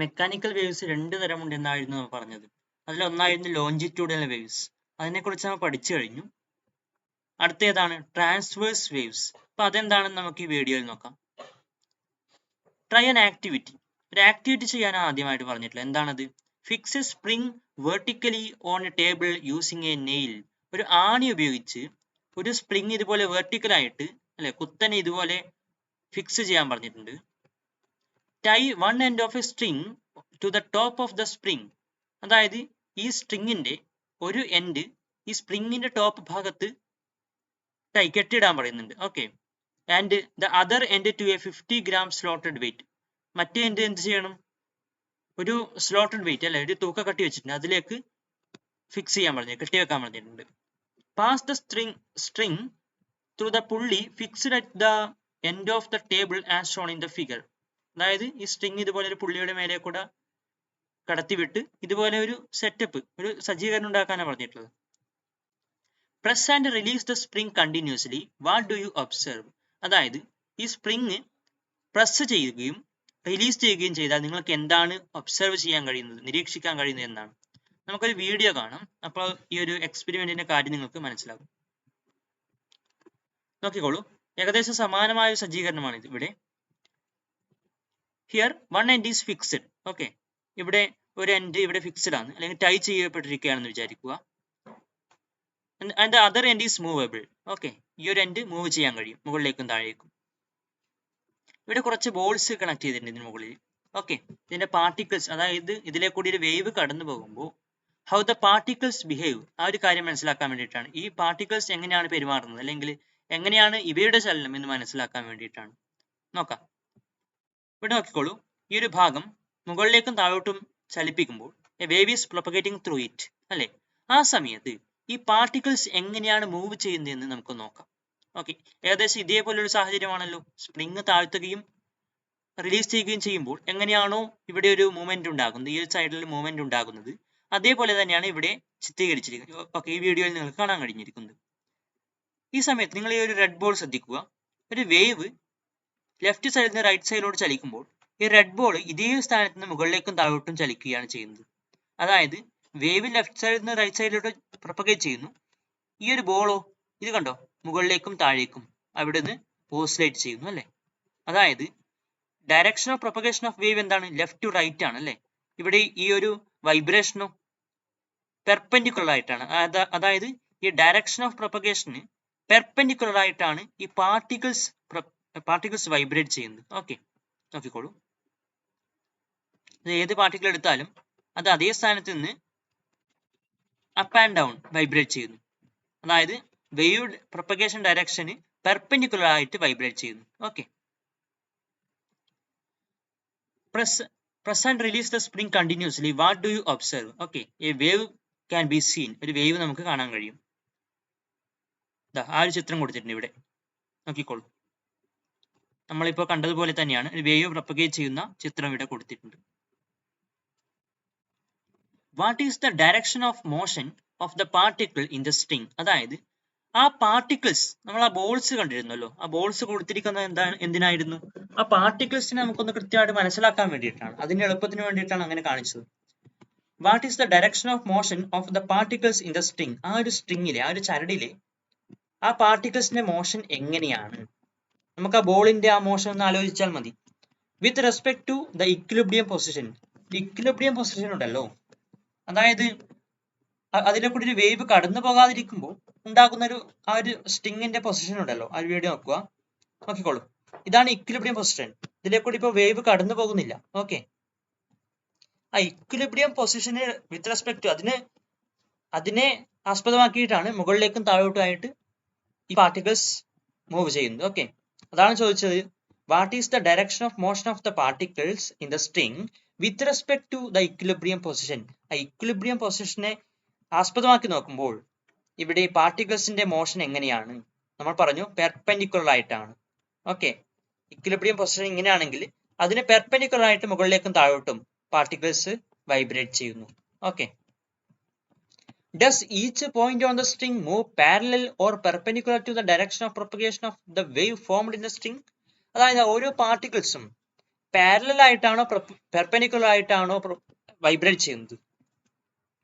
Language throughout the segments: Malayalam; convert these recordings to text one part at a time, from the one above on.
മെക്കാനിക്കൽ വേവ്സ് രണ്ട് തരമുണ്ടെന്നായിരുന്നു നമ്മൾ പറഞ്ഞത്. അതിലൊന്നായിരുന്നു ലോഞ്ചിറ്റ്യൂഡൽ വേവ്സ്. അതിനെക്കുറിച്ച് നമ്മൾ പഠിച്ചു കഴിഞ്ഞു. അടുത്തേതാണ് ട്രാൻസ്വേഴ്സ് വേവ്സ്. അപ്പൊ അതെന്താണെന്ന് നമുക്ക് ഈ വീഡിയോയിൽ നോക്കാം. Try an activity. ഒരു ആക്ടിവിറ്റി ചെയ്യാൻ ആദ്യമായിട്ട് പറഞ്ഞിട്ടുള്ളത് എന്താണത്? Fix A spring vertically on a table using A nail. ഒരു ആണി ഉപയോഗിച്ച് ഒരു സ്പ്രിംഗ് ഇതുപോലെ വെർട്ടിക്കൽ ആയിട്ട് അല്ലെ കുത്തനെ ഇതുപോലെ ഫിക്സ് ചെയ്യാൻ പറഞ്ഞിട്ടുണ്ട്. Tie one end of a string to the top of the spring. അതായത് ഈ സ്ട്രിങ്ങിന്റെ ഒരു എൻഡ് ഈ സ്പ്രിങ്ങിന്റെ ടോപ്പ് ഭാഗത്ത് കെട്ടിയിടാൻ പറയുന്നുണ്ട്. Okay. And the other end to a 50 gram slotted weight. മറ്റേ എൻഡ് എന്ത് ചെയ്യണം? ഒരു സ്ലോട്ടഡ് വെയിറ്റ് അല്ലെ ഒരു തൂക്ക കട്ടി വെച്ചിട്ടുണ്ട് അതിലേക്ക് ഫിക്സ് ചെയ്യാൻ പറഞ്ഞു, കെട്ടിവെക്കാൻ പറഞ്ഞിട്ടുണ്ട്. Pass the string through the പുള്ളി fixed at the end of the table as shown in the figure. അതായത് ഈ സ്ട്രിംഗ് ഇതുപോലെ ഒരു പുള്ളിയുടെ മേലെ കൂടെ കടത്തിവിട്ട് ഇതുപോലെ ഒരു സെറ്റപ്പ്, ഒരു സജ്ജീകരണം ഉണ്ടാക്കാനാണ് പറഞ്ഞിട്ടുള്ളത്. Press and release the spring continuously. What do you observe? അതായത് ഈ സ്പ്രിംഗ് പ്രസ് ചെയ്യുകയും റിലീസ് ചെയ്യുകയും ചെയ്താൽ നിങ്ങൾക്ക് എന്താണ് ഒബ്സർവ് ചെയ്യാൻ കഴിയുന്നത്, നിരീക്ഷിക്കാൻ കഴിയുന്നത് എന്നാണ്. നമുക്കൊരു വീഡിയോ കാണാം. അപ്പോൾ ഈ ഒരു എക്സ്പെരിമെന്റിന്റെ കാര്യം നിങ്ങൾക്ക് മനസ്സിലാകും. നോക്കിക്കോളൂ. ഏകദേശം സമാനമായ ഒരു സജ്ജീകരണമാണ് ഇത്. ഇവിടെ here one end is fixed. Okay. ഇവിടെ ഒരു എൻഡ് ഇവിടെ ഫിക്സ്ഡ് ആണ്, അല്ലെങ്കിൽ ടൈ ചെയ്യപ്പെട്ടിരിക്കുകയാണെന്ന് വിചാരിക്കുക. And other end is movable. Okay. ഈ ഒരു എൻഡ് മൂവ് ചെയ്യാൻ കഴിയും, മുകളിലേക്കും താഴേക്കും. ഇവിടെ കുറച്ച് ബോൾസ് കണക്ട് ചെയ്തിട്ടുണ്ട് ഇതിന് മുകളിൽ. ഓക്കെ. ഇതിന്റെ പാർട്ടിക്കിൾസ്, അതായത് ഇതിലെ കൂടി ഒരു വേവ് കടന്നു പോകുമ്പോൾ ഹൗ ദ പാർട്ടിക്കിൾസ് ബിഹേവ്, ആ ഒരു കാര്യം മനസ്സിലാക്കാൻ വേണ്ടിയിട്ടാണ്. ഈ പാർട്ടിക്കിൾസ് എങ്ങനെയാണ് പെരുമാറുന്നത്, അല്ലെങ്കിൽ എങ്ങനെയാണ് ഇവയുടെ ചലനം എന്ന് മനസ്സിലാക്കാൻ വേണ്ടിയിട്ടാണ്. നോക്കാം. ഇവിടെ നോക്കിക്കോളൂ. ഈ ഒരു ഭാഗം മുകളിലേക്കും താഴോട്ടും ചലിപ്പിക്കുമ്പോൾ a wave is propagating through it അല്ലെ. ആ സമയത്ത് ഈ പാർട്ടിക്കിൾസ് എങ്ങനെയാണ് മൂവ് ചെയ്യുന്നതെന്ന് നമുക്ക് നോക്കാം. ഓക്കെ. ഏകദേശം ഇതേപോലൊരു സാഹചര്യമാണല്ലോ. സ്പ്രിങ് താഴ്ത്തുകയും റിലീസ് ചെയ്യുകയും ചെയ്യുമ്പോൾ എങ്ങനെയാണോ ഇവിടെ ഒരു മൂവ്മെന്റ് ഉണ്ടാകുന്നത്, ഈ ഒരു സൈഡിൽ മൂവ്മെന്റ് ഉണ്ടാകുന്നത്, അതേപോലെ തന്നെയാണ് ഇവിടെ ചിത്രീകരിച്ചിരിക്കുന്നത്. ഓക്കെ. ഈ വീഡിയോയിൽ നിങ്ങൾക്ക് കാണാൻ കഴിഞ്ഞിരിക്കുന്നത്. ഈ സമയത്ത് നിങ്ങൾ ഈ ഒരു റെഡ് ബോൾ ശ്രദ്ധിക്കുക. ഒരു വേവ് ലെഫ്റ്റ് സൈഡിൽ നിന്ന് റൈറ്റ് സൈഡിലോട്ട് ചലിക്കുമ്പോൾ ഈ റെഡ് ബോൾ ഇതേ സ്ഥാനത്ത് നിന്ന് മുകളിലേക്കും താഴോട്ടും ചലിക്കുകയാണ് ചെയ്യുന്നത്. അതായത് വേവ് ലെഫ്റ്റ് സൈഡിൽ നിന്ന് റൈറ്റ് സൈഡിലോട്ട് പ്രൊപ്പഗേറ്റ് ചെയ്യുന്നു. ഈ ഒരു ബോളോ ഇത് കണ്ടോ, മുകളിലേക്കും താഴേക്കും അവിടെ നിന്ന് ഓസിലേറ്റ് ചെയ്യുന്നു അല്ലെ. അതായത് direction of propagation of wave എന്താണ്? ലെഫ്റ്റ് ടു റൈറ്റ് ആണ് അല്ലെ. ഇവിടെ ഈ ഒരു വൈബ്രേഷനും പെർപെൻഡിക്കുലർ ആയിട്ടാണ്. അതായത് ഈ ഡയറക്ഷൻ ഓഫ് പ്രൊപ്പഗേഷന് പെർപെൻഡിക്കുലർ ആയിട്ടാണ് ഈ പാർട്ടിക്കിൾസ് വൈബ്രേറ്റ് ചെയ്യുന്നത്. ഓക്കെ. നോക്കിക്കോളൂ. ഏത് പാർട്ടിക്കിൾ എടുത്താലും അത് അതേ സ്ഥാനത്ത് നിന്ന് അപ്പ് ആൻഡ് ഡൗൺ വൈബ്രേറ്റ് ചെയ്യുന്നു. അതായത് വേവ് പ്രൊപ്പഗേഷൻ ഡയറക്ഷന് പെർപെൻഡിക്കുലർ ആയിട്ട് വൈബ്രേറ്റ് ചെയ്യുന്നു. Okay. Press and release the spring continuously. What do you observe? Okay. A wave can be seen. ഒരു വേവ് നമുക്ക് കാണാൻ കഴിയും. ആ ഒരു ചിത്രം കൊടുത്തിട്ടുണ്ട് ഇവിടെ. നോക്കിക്കോളൂ. നമ്മളിപ്പോൾ കണ്ടതുപോലെ തന്നെയാണ് ഒരു വേവ് പ്രൊപ്പഗേറ്റ് ചെയ്യുന്ന ചിത്രം ഇവിടെ കൊടുത്തിട്ടുണ്ട്. What is the direction of motion of the particle in the string? അതായത് ആ പാർട്ടിക്കിൾസ്, നമ്മൾ ആ ബോൾസ് കണ്ടിരുന്നല്ലോ, ആ ബോൾസ് കൊടുത്തിരിക്കുന്നത് എന്തിനായിരുന്നു? ആ പാർട്ടിക്കിൾസിനെ നമുക്കൊന്ന് കൃത്യമായിട്ട് മനസ്സിലാക്കാൻ വേണ്ടിയിട്ടാണ്, അതിന്റെ എളുപ്പത്തിന് വേണ്ടിയിട്ടാണ് അങ്ങനെ കാണിച്ചത്. What is the direction of motion of the particles in the string? ആ ഒരു സ്ട്രിങ്ങിലെ, ആ ഒരു ചരടിലെ ആ പാർട്ടിക്കിൾസിന്റെ മോഷൻ എങ്ങനെയാണ്? നമുക്ക് ആ ബോളിന്റെ ആ മോഷൻ ഒന്ന് ആലോചിച്ചാൽ മതി. With respect to the equilibrium position. Equilibrium position ഉണ്ടല്ലോ, അതായത് അതിലെ കൂടി ഒരു വേവ് കടന്നു പോകാതിരിക്കുമ്പോൾ ഉണ്ടാകുന്ന ആ ഒരു സ്ട്രിങ്ങിന്റെ പൊസിഷൻ ഉണ്ടല്ലോ. ആ ഒരു വീഡിയോ നോക്കുക. നോക്കിക്കോളൂ. ഇതാണ് ഇക്വിലിബ്രിയം പൊസിഷൻ. ഇതിലെ കൂടി ഇപ്പോൾ വേവ് കടന്നു പോകുന്നില്ല. ഓക്കെ. ആ equilibrium position with respect to അതിനെ ആസ്പദമാക്കിയിട്ടാണ് മുകളിലേക്കും താഴോട്ടുമായിട്ട് ഈ പാർട്ടിക്കിൾസ് മൂവ് ചെയ്യുന്നത്. ഓക്കെ. അതാണ് ചോദിച്ചത്. What is the direction of motion of the particles in the string with respect to the equilibrium position? ആ ഇക്വിലിബ്രിയം പൊസിഷനെ ആസ്പദമാക്കി നോക്കുമ്പോൾ ഇവിടെ ഈ പാർട്ടിക്കിൾസിന്റെ മോഷൻ എങ്ങനെയാണ്? നമ്മൾ പറഞ്ഞു പെർപെൻഡിക്കുലർ ആയിട്ടാണ്. ഓക്കെ. ഇക്വിലിബ്രിയം പൊസിഷൻ ഇങ്ങനെയാണെങ്കിൽ അതിന് പെർപെൻഡിക്കുലർ ആയിട്ട് മുകളിലേക്കും താഴോട്ടും പാർട്ടിക്കിൾസ് വൈബ്രേറ്റ് ചെയ്യുന്നു. Okay. Does each point on the string move parallel or perpendicular to the direction of propagation of the wave formed in the string? അതായത് ഓരോ പാർട്ടിക്കിൾസും പാരലൽ ആയിട്ടാണോ പെർപെൻഡിക്കുലർ ആയിട്ടാണോ വൈബ്രേറ്റ് ചെയ്യുന്നത്?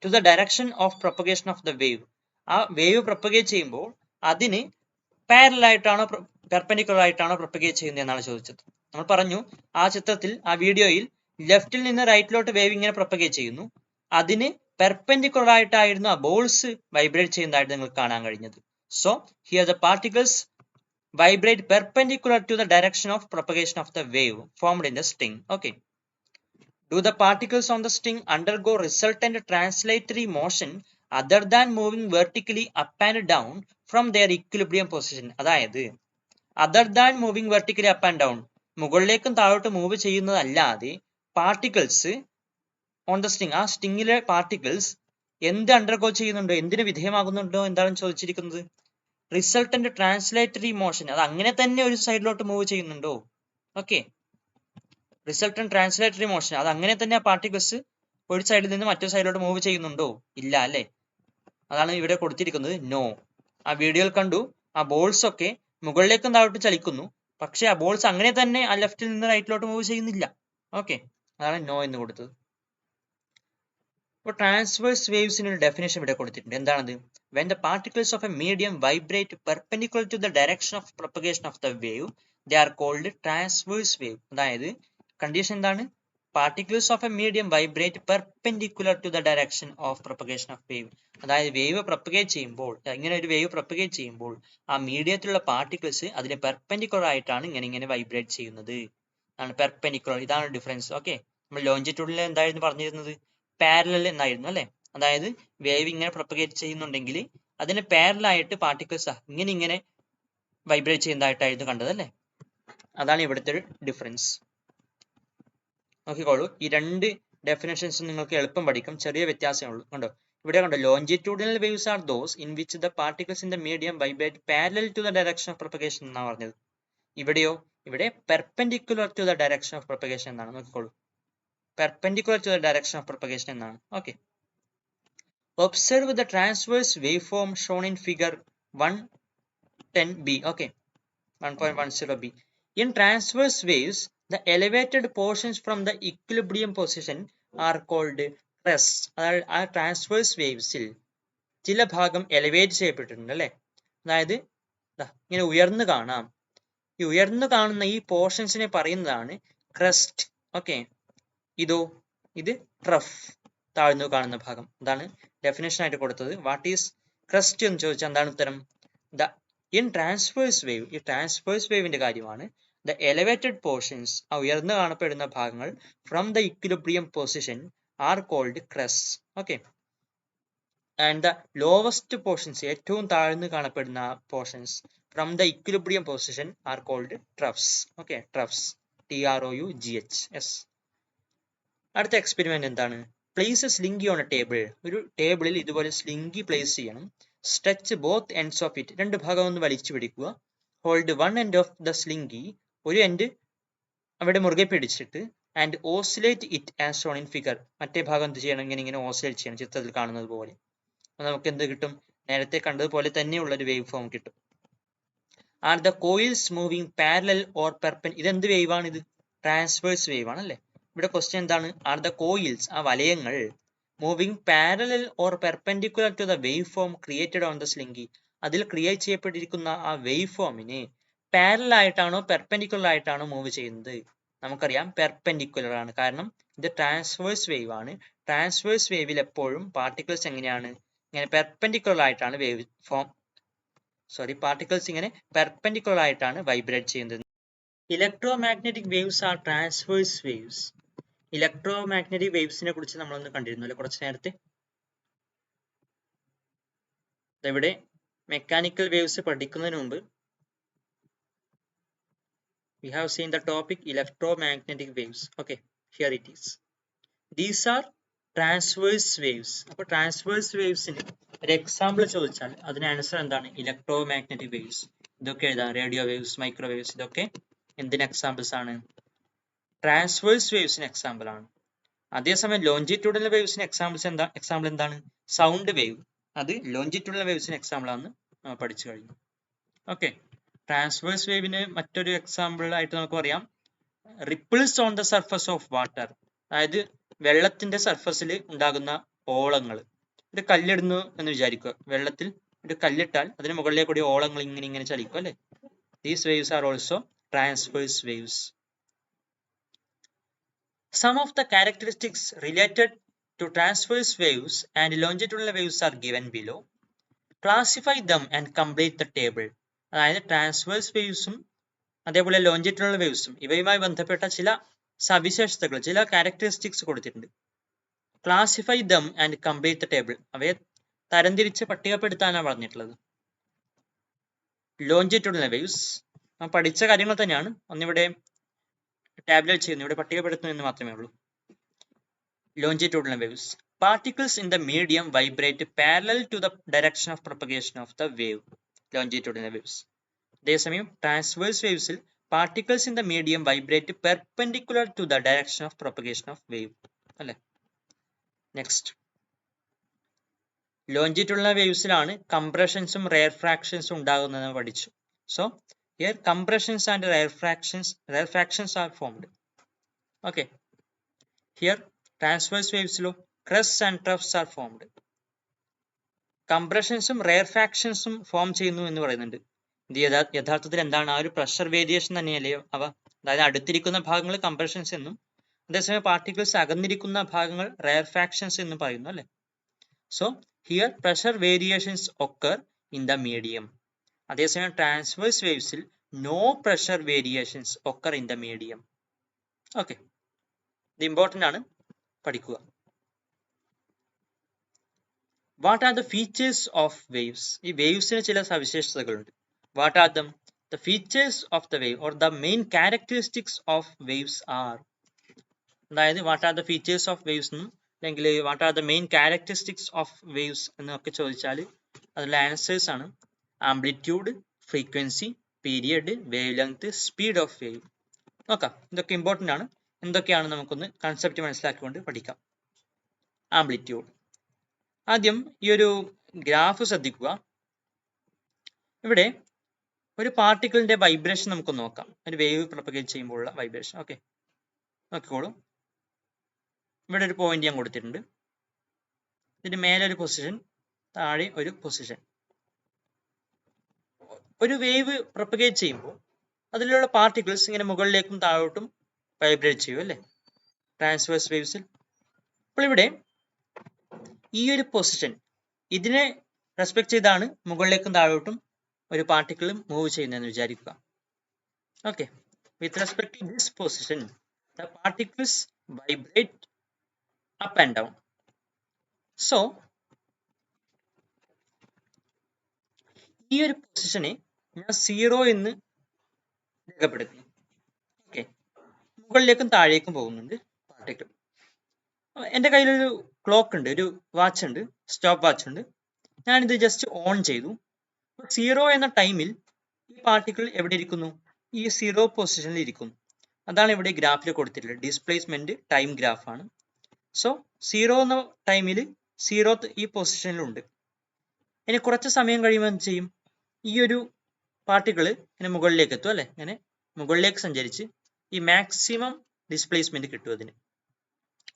To the direction of propagation of the wave. ആ വേവ് പ്രൊപ്പഗേറ്റ് ചെയ്യുമ്പോൾ അതിന് പാരലൽ ആയിട്ടാണോ പെർപെൻഡിക്കുലർ ആയിട്ടാണോ പ്രൊപ്പഗേറ്റ് ചെയ്യുന്നത് എന്നാണ് ചോദിച്ചത്. നമ്മൾ പറഞ്ഞു ആ ചിത്രത്തിൽ, ആ വീഡിയോയിൽ ലെഫ്റ്റിൽ നിന്ന് റൈറ്റിലോട്ട് വേവ് ഇങ്ങനെ പ്രൊപ്പഗേറ്റ് ചെയ്യുന്നു. അതിന് പെർപെൻഡിക്കുലർ ആയിട്ടായിരുന്നു ആ ബോൾസ് വൈബ്രേറ്റ് ചെയ്യുന്നതായിട്ട് നിങ്ങൾക്ക് കാണാൻ കഴിഞ്ഞത്. So here the particles vibrate perpendicular to the direction of propagation of the wave formed in the string. Okay. Do the particles on the string undergo resultant translatory motion other than moving vertically up and down from their equilibrium position? അതായത് other than moving vertically up and down, മുകളിലേക്കും താഴോട്ട് മൂവ് ചെയ്യുന്നതല്ലാതെ പാർട്ടിക്കിൾസ് ഓൺ ദ സ്ട്രിങ്, ആ സ്ട്രിങ്ങിലെ പാർട്ടിക്കിൾസ് എന്ത് അണ്ടർഗോ ചെയ്യുന്നുണ്ടോ, എന്തിനു വിധേയമാകുന്നുണ്ടോ എന്താണ് ചോദിച്ചിരിക്കുന്നത്? റിസൾട്ടന്റ് ട്രാൻസ്ലേറ്ററി മോഷൻ, അത് അങ്ങനെ തന്നെ ഒരു സൈഡിലോട്ട് മൂവ് ചെയ്യുന്നുണ്ടോ? ഓക്കെ, റിസൾട്ടന്റ് ട്രാൻസ്ലേറ്ററി മോഷൻ, അത് അങ്ങനെ തന്നെ ആ പാർട്ടിക്കിൾസ് ഒരു സൈഡിൽ നിന്ന് മറ്റൊരു സൈഡിലോട്ട് മൂവ് ചെയ്യുന്നുണ്ടോ? ഇല്ല അല്ലെ. അതാണ് ഇവിടെ കൊടുത്തിരിക്കുന്നത് നോ. ആ വീഡിയോയിൽ കണ്ടു ആ ബോൾസ് ഒക്കെ മുകളിലേക്കും താഴോട്ട് ചലിക്കുന്നു, പക്ഷെ ആ ബോൾസ് അങ്ങനെ തന്നെ ആ ലെഫ്റ്റിൽ നിന്ന് റൈറ്റിലോട്ട് മൂവ് ചെയ്യുന്നില്ല. ഓക്കെ, അതാണ് നോ എന്ന് കൊടുത്തത്. അപ്പോൾ ട്രാൻസ്വേഴ്സ് വേവ്സിന് ഒരു ഡെഫിനേഷൻ ഇവിടെ കൊടുത്തിട്ടുണ്ട്. എന്താണത്? When the particles of a medium vibrate perpendicular to the direction of propagation of the wave, they are called transverse wave. അതായത് കണ്ടീഷൻ എന്താണ്? Particles of a medium vibrate perpendicular to the direction of propagation of wave. അതായത് വേവ് പ്രൊപ്പഗേറ്റ് ചെയ്യുമ്പോൾ, ഇങ്ങനെ ഒരു വേവ് പ്രൊപ്പഗേറ്റ് ചെയ്യുമ്പോൾ ആ മീഡിയത്തിലുള്ള പാർട്ടിക്കിൾസ് അതിന് പെർപെൻഡിക്കുലർ ആയിട്ടാണ് ഇങ്ങനെ വൈബ്രേറ്റ് ചെയ്യുന്നത്. ആണ് പെർപെൻഡിക്കുലർ. ഇതാണ് ഡിഫറൻസ്. ഓക്കെ, നമ്മൾ ലോഞ്ചിറ്റ്യൂഡിൽ എന്തായിരുന്നു പറഞ്ഞിരുന്നത്? പാരലൽ എന്നായിരുന്നു അല്ലെ. അതായത് വേവ് ഇങ്ങനെ പ്രൊപ്പഗേറ്റ് ചെയ്യുന്നുണ്ടെങ്കിൽ അതിന് പാരലൽ ആയിട്ട് പാർട്ടിക്കിൾസ് ഇങ്ങനെ വൈബ്രേറ്റ് ചെയ്യുന്നതായിട്ടായിരുന്നു കണ്ടത് അല്ലെ. അതാണ് ഇവിടുത്തെ ഒരു ഡിഫറൻസ്. നോക്കിക്കോളൂ, ഈ രണ്ട് ഡെഫിനേഷൻസ് നിങ്ങൾക്ക് എളുപ്പം പഠിക്കും, ചെറിയ വ്യത്യാസമേ ഉള്ളൂ. കണ്ടോ, ഇവിടെ കണ്ടോ, longitudinal waves are those in which the particles in the medium vibrate parallel to the direction of propagation എന്നാണ് പറഞ്ഞത്. ഇവിടെയോ, ഇവിടെ perpendicular to the direction of propagation എന്നാണ്. നോക്കിക്കോളൂ, perpendicular to the direction of propagation എന്നാണ്. Okay, observe the transverse waveform shown in figure 110b. Okay, 1.10b. In transverse waves, the elevated portions from the equilibrium position are called crests. അതായത് ആ ട്രാൻസ്വേഴ്സ് വേവ്സിൽ ചില ഭാഗം എലിവേറ്റ് ചെയ്യപ്പെട്ടിട്ടുണ്ട് അല്ലെ. അതായത് ഇങ്ങനെ ഉയർന്നു കാണാം. ഈ ഉയർന്നു കാണുന്ന ഈ പോർഷൻസിനെ പറയുന്നതാണ് ക്രസ്റ്റ്. ഓക്കെ, ഇത് ട്രഫ്, താഴ്ന്നു കാണുന്ന ഭാഗം. അതാണ് ഡെഫിനേഷൻ ആയിട്ട് കൊടുത്തത്. വാട്ട് ഈസ് ക്രസ്റ്റ് എന്ന് ചോദിച്ചാൽ എന്താണ് ഉത്തരം? ഇൻ ട്രാൻസ്വേഴ്സ് വേവ്, ഈ ട്രാൻസ്വേഴ്സ് വേവിന്റെ കാര്യമാണ്. ദ എലിവേറ്റഡ് പോർഷൻസ്, ആ ഉയർന്നു കാണപ്പെടുന്ന ഭാഗങ്ങൾ, from the equilibrium position are called crest. Okay, and the lowest portions, ഏറ്റവും താഴ്ന്നു കാണപ്പെടുന്ന portions, from the equilibrium position are called troughs. Okay, troughs, TROUGHS. അടുത്ത എക്സ്പെരിമെന്റ് എന്താണ്? Place a slinky on a table. ഒരു ടേബിളിൽ ഇതുപോലെ സ്ലിംഗി പ്ലേസ് ചെയ്യണം. Stretch both ends of it, രണ്ട് ഭാഗം ഒന്ന് വലിച്ചു പിടിക്കുക. Hold one end of the സ്ലിംഗി, ഒരു എൻഡ് അവിടെ മുറുകെ പിടിച്ചിട്ട്, and oscillate it as shown in figure, മറ്റേ ഭാഗം എന്ത് ചെയ്യണം? ഇങ്ങനെ ഓസിലേറ്റ് ചെയ്യണം, ചിത്രത്തിൽ കാണുന്നത് പോലെ. അപ്പോൾ നമുക്ക് എന്ത് കിട്ടും? നേരത്തെ കണ്ടതുപോലെ തന്നെയുള്ള ഒരു വേവ് ഫോം കിട്ടും. R the coils moving parallel or perpendicular? ഇതെന്ത് വേവ് ആണ്? ഇത് ട്രാൻസ്വേഴ്സ് വേവ് ആണ് അല്ലേ. ഇവിടെ ക്വസ്റ്റ്യൻ എന്താണ്? ആർ ദ കോയിൽസ്, ആ വലയങ്ങൾ, moving parallel or perpendicular to the wave form created on the slinky, അതിൽ ക്രിയേറ്റ് ചെയ്യപ്പെട്ടിരിക്കുന്ന ആ വേവ് ഫോമിന് പാരലൽ ആയിട്ടാണോ പെർപെൻഡിക്കുലർ ആയിട്ടാണോ മൂവ് ചെയ്യുന്നത്? നമുക്കറിയാം പെർപെൻഡിക്കുലർ ആണ്, കാരണം ഇത് ട്രാൻസ്വേഴ്സ് വേവ് ആണ്. ട്രാൻസ്വേഴ്സ് വേവിൽ എപ്പോഴും പാർട്ടിക്കിൾസ് എങ്ങനെയാണ്? ഇങ്ങനെ പെർപെൻഡിക്കുലർ ആയിട്ടാണ് വേവ് ഫോം, പാർട്ടിക്കിൾസ് ഇങ്ങനെ പെർപെൻഡിക്കുലർ ആയിട്ടാണ് വൈബ്രേറ്റ് ചെയ്യുന്നത്. Electromagnetic waves are transverse waves. Electromagnetic വേവ്സിനെ കുറിച്ച് നമ്മളൊന്ന് കണ്ടിരുന്നു അല്ലെ കുറച്ച് നേരത്തെ. ഇവിടെ മെക്കാനിക്കൽ വേവ്സ് പഠിക്കുന്നതിന് മുമ്പ് we have seen the topic electromagnetic waves. Okay, here it is. These are transverse waves. അപ്പോൾ ട്രാൻസ്വേഴ്സ് വേവ്സിന് ഒരു എക്സാമ്പിൾ ചോദിച്ചാൽ അതിന് ആൻസർ എന്താണ്? Electromagnetic waves. ഇതൊക്കെ എഴുതാം, റേഡിയോ വേവ്സ്, മൈക്രോവേവ്സ്, ഇതൊക്കെ എന്തിന് എക്സാമ്പിൾസ് ആണ്? ട്രാൻസ്വേഴ്സ് വേവ്സിന് എക്സാമ്പിൾ ആണ്. അതേസമയം ലോഞ്ചിറ്റ്യൂഡൽ വേവ്സിന് എക്സാമ്പിൾ എന്താണ്? Sound wave. അത് ലോഞ്ചിറ്റ്യൂഡൽ വേവ്സിന് എക്സാമ്പിൾ ആണെന്ന് പഠിച്ചു കഴിഞ്ഞു. ഓക്കെ, ട്രാൻസ്വേഴ്സ് വേവിന് മറ്റൊരു എക്സാമ്പിൾ ആയിട്ട് നമുക്ക് പറയാം ripples on the surface of water, അതായത് വെള്ളത്തിന്റെ സർഫസിൽ ഉണ്ടാകുന്ന ഓളങ്ങൾ. ഒരു കല്ലിടുന്നു എന്ന് വിചാരിക്കുക, വെള്ളത്തിൽ ഒരു കല്ലിട്ടാൽ അതിന് മുകളിലേക്ക് കൂടി ഓളങ്ങൾ ഇങ്ങനെ ഇങ്ങനെ ചലിക്കും അല്ലെ. These waves are also transverse waves. Some of the characteristics related to transverse waves and longitudinal waves are given below. Classify them and complete the table. അതായത് ട്രാൻസ്വേഴ്സ് വേവ്സും അതേപോലെ ലോഞ്ചിറ്റ്യൂണൽ വേവ്സും ഇവയുമായി ബന്ധപ്പെട്ട ചില സവിശേഷതകൾ, ചില ക്യാരക്ടറിസ്റ്റിക്സ് കൊടുത്തിട്ടുണ്ട്. Classify them and complete the table, അവയെ തരംതിരിച്ച് പട്ടികപ്പെടുത്താനാണ് പറഞ്ഞിട്ടുള്ളത്. ലോഞ്ചിറ്റ്യൂണൽ വേവ്സ് പഠിച്ച കാര്യങ്ങൾ തന്നെയാണ്, ഒന്നിവിടെ ടാബ്ലേറ്റ് ചെയ്യുന്നു, ഇവിടെ പട്ടികപ്പെടുത്തുന്നു എന്ന് മാത്രമേ ഉള്ളൂ. Longitudinal waves. Particles in the medium vibrate parallel to the direction of propagation of the wave. Longitudinal waves. അതേസമയം ട്രാൻസ്വേഴ്സ് വേവ്സിൽ particles in the medium vibrate perpendicular to the direction of propagation of wave അല്ലെ. നെക്സ്റ്റ്, ലോഞ്ചിറ്റ്യൂണൽ വേവ്സിലാണ് കംപ്രഷൻസും റെയർ ഫ്രാക്ഷൻസും ഉണ്ടാകുന്നതെന്ന് പഠിച്ചു. So here compressions and rarefactions are formed. Okay, here transverse വേവ്സിലോ crests and troughs are formed. കംപ്രഷൻസും റെയർ ഫ്രാക്ഷൻസും ഫോം ചെയ്യുന്നു എന്ന് പറയുന്നുണ്ട്. ഇത് യഥാർത്ഥത്തിൽ എന്താണ്? ആ ഒരു പ്രഷർ വേരിയേഷൻ തന്നെയല്ലേ അവ. അതായത് അടുത്തിരിക്കുന്ന ഭാഗങ്ങൾ കംപ്രഷൻസ് എന്നും അതേസമയം പാർട്ടിക്കിൾസ് അകന്നിരിക്കുന്ന ഭാഗങ്ങൾ റെയർ ഫ്രാക്ഷൻസ് എന്നും പറയുന്നു അല്ലെ. So here pressure variations occur in the medium. അതേസമയം ട്രാൻസ്വേഴ്സ് വേവ്സിൽ no pressure variations occur in the medium. Okay, ഇത് ഇമ്പോർട്ടൻ്റ് ആണ്, പഠിക്കുക. What are the features of waves? ഈ വേവ്സിന് ചില സവിശേഷതകളുണ്ട്. What are them? The features of the wave or the main characteristics of waves are. അതായത് what are the features of waves എന്നും അല്ലെങ്കിൽ what are the main characteristics of waves എന്നൊക്കെ ചോദിച്ചാൽ അതിലുള്ള ആൻസേഴ്സ് ആണ് amplitude, frequency, period, wave length, speed of wave. നോക്കാം, ഇതൊക്കെ ഇമ്പോർട്ടൻ്റ് ആണ്. എന്തൊക്കെയാണ് നമുക്കൊന്ന് കൺസെപ്റ്റ് മനസ്സിലാക്കിക്കൊണ്ട് പഠിക്കാം. ആംപ്ലിറ്റ്യൂഡ്. ആദ്യം ഈ ഒരു ഗ്രാഫ് ശ്രദ്ധിക്കുക. ഇവിടെ ഒരു പാർട്ടിക്കിളിന്റെ വൈബ്രേഷൻ നമുക്ക് നോക്കാം. ഒരു വേവ് പ്രൊപ്പഗേറ്റ് ചെയ്യുമ്പോഴുള്ള വൈബ്രേഷൻ. ഓക്കെ, നോക്കിക്കോളൂ. ഇവിടെ ഒരു പോയിന്റ് ഞാൻ കൊടുത്തിട്ടുണ്ട്. ഇതിന് മേലെ ഒരു പൊസിഷൻ, താഴെ ഒരു പൊസിഷൻ. ഒരു വേവ് പ്രൊപ്പഗേറ്റ് ചെയ്യുമ്പോൾ അതിലുള്ള പാർട്ടിക്കിൾസ് ഇങ്ങനെ മുകളിലേക്കും താഴോട്ടും വൈബ്രേറ്റ് ചെയ്യും അല്ലേ, ട്രാൻസ്വേഴ്സ് വേവ്സിൽ. അപ്പോൾ ഇവിടെ ഈ ഒരു പൊസിഷൻ, ഇതിനെ റെസ്പെക്ട് ചെയ്താണ് മുകളിലേക്കും താഴോട്ടും ഒരു പാർട്ടിക്കിൾ മൂവ് ചെയ്യുന്നതെന്ന് വിചാരിക്കുക. Okay, with respect to this position the particles vibrate up and down. So ഈ ഒരു പൊസിഷനെ ഞാൻ 0 എന്ന് രേഖപ്പെടുത്തുന്നു. ഓക്കെ, മുകളിലേക്കും താഴേക്കും പോകുന്നുണ്ട് പാർട്ടിക്കിൾ. എൻ്റെ കയ്യിലൊരു ക്ലോക്ക് ഉണ്ട്, ഒരു വാച്ച് ഉണ്ട്, സ്റ്റോപ്പ് വാച്ച് ഉണ്ട്. ഞാനിത് ജസ്റ്റ് ഓൺ ചെയ്തു. 0 എന്ന ടൈമിൽ ഈ പാർട്ടിക്കിൾ എവിടെ ഇരിക്കുന്നു? ഈ 0 പൊസിഷനിൽ ഇരിക്കുന്നു. അതാണ് ഇവിടെ ഗ്രാഫിൽ കൊടുത്തിട്ടുള്ളത്. Displacement time ഗ്രാഫാണ്. സോ 0 എന്ന ടൈമിൽ 0th ഈ പൊസിഷനിലുണ്ട്. ഇനി കുറച്ച് സമയം കഴിയുമ്പോൾ എന്ത് ചെയ്യും? ഈ ഒരു പാർട്ടിക്കിള് ഇങ്ങനെ മുകളിലേക്ക് എത്തും അല്ലെ. ഇങ്ങനെ മുകളിലേക്ക് സഞ്ചരിച്ച് ഈ മാക്സിമം ഡിസ്പ്ലേസ്മെന്റ് കിട്ടും അതിന്.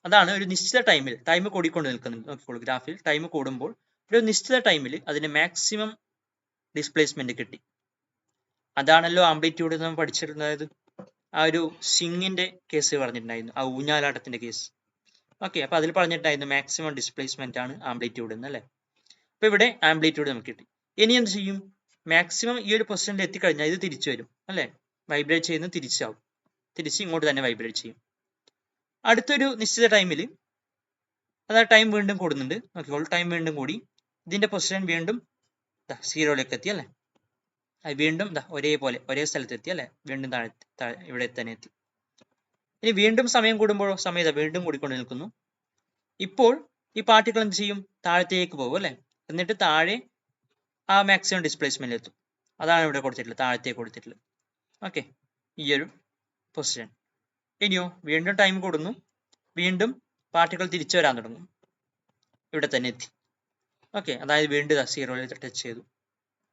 അതാണ് ഒരു നിശ്ചിത ടൈമിൽ, ടൈം കൂടിക്കൊണ്ട് നിൽക്കുന്നുണ്ട്. നോക്കിക്കോളൂ, ഗ്രാഫിൽ ടൈം കൂടുമ്പോൾ ഒരു നിശ്ചിത ടൈമിൽ അതിന് മാക്സിമം ഡിസ്പ്ലേസ്മെന്റ് കിട്ടി. അതാണല്ലോ ആംപ്ലിറ്റ്യൂഡ് നമ്മൾ പഠിച്ചിട്ടുണ്ടായത്. ആ ഒരു സ്വിങ്ങിന്റെ കേസ് പറഞ്ഞിട്ടുണ്ടായിരുന്നു, ആ ഊഞ്ഞാലാട്ടത്തിന്റെ കേസ്. ഓക്കെ, അപ്പൊ അതിൽ പറഞ്ഞിട്ടുണ്ടായിരുന്നു മാക്സിമം ഡിസ്പ്ലേസ്മെന്റ് ആണ് ആംപ്ലിറ്റ്യൂഡ് എന്നല്ലേ. അപ്പൊ ഇവിടെ ആംപ്ലിറ്റ്യൂഡ് നമുക്ക് കിട്ടി. ഇനി എന്ത് ചെയ്യും? മാക്സിമം ഈ ഒരു പൊസിഷനിൽ എത്തിക്കഴിഞ്ഞാൽ ഇത് തിരിച്ചു വരും അല്ലെ. വൈബ്രേറ്റ് ചെയ്യുന്നത് തിരിച്ചാവും, തിരിച്ച് ഇങ്ങോട്ട് തന്നെ വൈബ്രേറ്റ് ചെയ്യും. അടുത്തൊരു നിശ്ചിത ടൈമിൽ അതായത് ടൈം വീണ്ടും കൂടുന്നുണ്ട്. നോക്കിക്കോളൂ, ടൈം വീണ്ടും കൂടി, ഇതിന്റെ പൊസിഷൻ വീണ്ടും 0ലേക്ക് എത്തി അല്ലെ. അത് വീണ്ടും ഒരേപോലെ ഒരേ സ്ഥലത്ത് എത്തി അല്ലെ, വീണ്ടും താഴെ ഇവിടെ തന്നെ എത്തി. ഇനി വീണ്ടും സമയം കൂടുമ്പോഴോ സമയത്ത് വീണ്ടും കൂടിക്കൊണ്ട് നിൽക്കുന്നു. ഇപ്പോൾ ഈ പാർട്ടിക്കിൾ എന്ത് ചെയ്യും? താഴത്തേക്ക് പോകും അല്ലെ, എന്നിട്ട് താഴെ ആ മാക്സിമം ഡിസ്പ്ലേസ്മെന്റ് എത്തും. അതാണ് ഇവിടെ കൊടുത്തിട്ടുള്ളത്, താഴത്തേക്ക് കൊടുത്തിട്ടുള്ളത്. ഓക്കെ, ഈ ഒരു പൊസിഷൻ. ഇനിയോ വീണ്ടും ടൈം കൂടുന്നു, വീണ്ടും പാർട്ടിക്കിൾ തിരിച്ചു വരാൻ തുടങ്ങും, ഇവിടെ തന്നെ എത്തി. ഓക്കെ, അതായത് വീണ്ടും 0യിൽ ടച്ച് ചെയ്തു.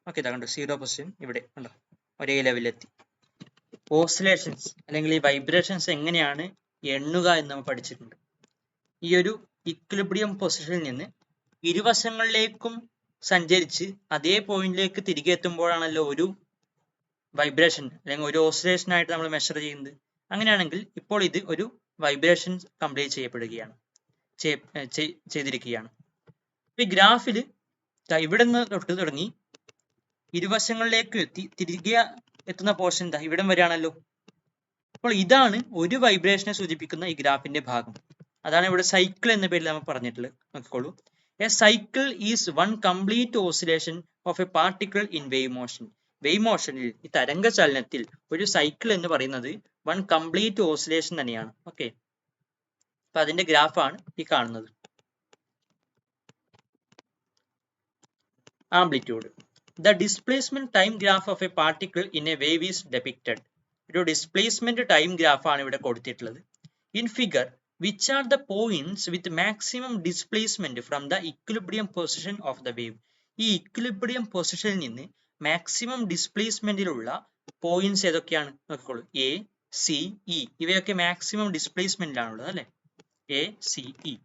ഓക്കെ, ഇതാ കണ്ടോ, 0 പൊസിഷൻ ഇവിടെ കണ്ടോ, ഒരേ ലെവലിലെത്തി. ഓസിലേഷൻസ് അല്ലെങ്കിൽ ഈ വൈബ്രേഷൻസ് എങ്ങനെയാണ് എണ്ണുക എന്ന് നമ്മൾ പഠിച്ചിട്ടുണ്ട്. ഈ ഒരു ഇക്വിലിബ്രിയം പൊസിഷനിൽ നിന്ന് ഇരുവശങ്ങളിലേക്കും സഞ്ചരിച്ച് അതേ പോയിന്റിലേക്ക് തിരികെ എത്തുമ്പോഴാണല്ലോ ഒരു വൈബ്രേഷൻ അല്ലെങ്കിൽ ഒരു ഓസിലേഷൻ ആയിട്ട് നമ്മൾ മെഷർ ചെയ്യുന്നത്. അങ്ങനെയാണെങ്കിൽ ഇപ്പോൾ ഇത് ഒരു വൈബ്രേഷൻ കംപ്ലീറ്റ് ചെയ്യപ്പെടുകയാണ്, ചെയ്തിരിക്കുകയാണ്. ഈ ഗ്രാഫിൽ ഇവിടെ നിന്ന് തൊട്ട് തുടങ്ങി ഇരുവശങ്ങളിലേക്ക് തിരികെ എത്തുന്ന പോർഷൻ ഇവിടം വരെയാണല്ലോ. അപ്പോൾ ഇതാണ് ഒരു വൈബ്രേഷനെ സൂചിപ്പിക്കുന്ന ഈ ഗ്രാഫിന്റെ ഭാഗം. അതാണ് ഇവിടെ സൈക്കിൾ എന്ന പേരിൽ നമ്മൾ പറഞ്ഞിട്ടുള്ളത്. നോക്കിക്കോളൂ. A cycle is one complete oscillation of a particle in wave motion. Wave മോഷനിൽ, ഈ തരംഗ ചലനത്തിൽ ഒരു സൈക്കിൾ എന്ന് പറയുന്നത് വൺ കംപ്ലീറ്റ് ഓസിലേഷൻ തന്നെയാണ്. ഓക്കെ, അപ്പൊ അതിന്റെ ഗ്രാഫാണ് ഈ കാണുന്നത്. Amplitude. The displacement time graph of a particle in a wave is depicted. ഒരു ഡിസ്പ്ലേസ്മെന്റ് ടൈം ഗ്രാഫ് ആണ് ഇവിടെ കൊടുത്തിട്ടുള്ളത്. In figure, which are the points with maximum displacement from the equilibrium position of the wave? ഈ ഇക്വിലിബ്രിയം പൊസിഷനിൽ നിന്ന് മാക്സിമം ഡിസ്പ്ലേസ്മെന്റിലുള്ള പോയിന്റ്സ് ഏതൊക്കെയാണ് നോക്കിക്കോളൂ. എ, സി, ഇ ഇവയൊക്കെ മാക്സിമം ഡിസ്പ്ലേസ്മെന്റിലാണുള്ളത് അല്ലെ. A, C, E.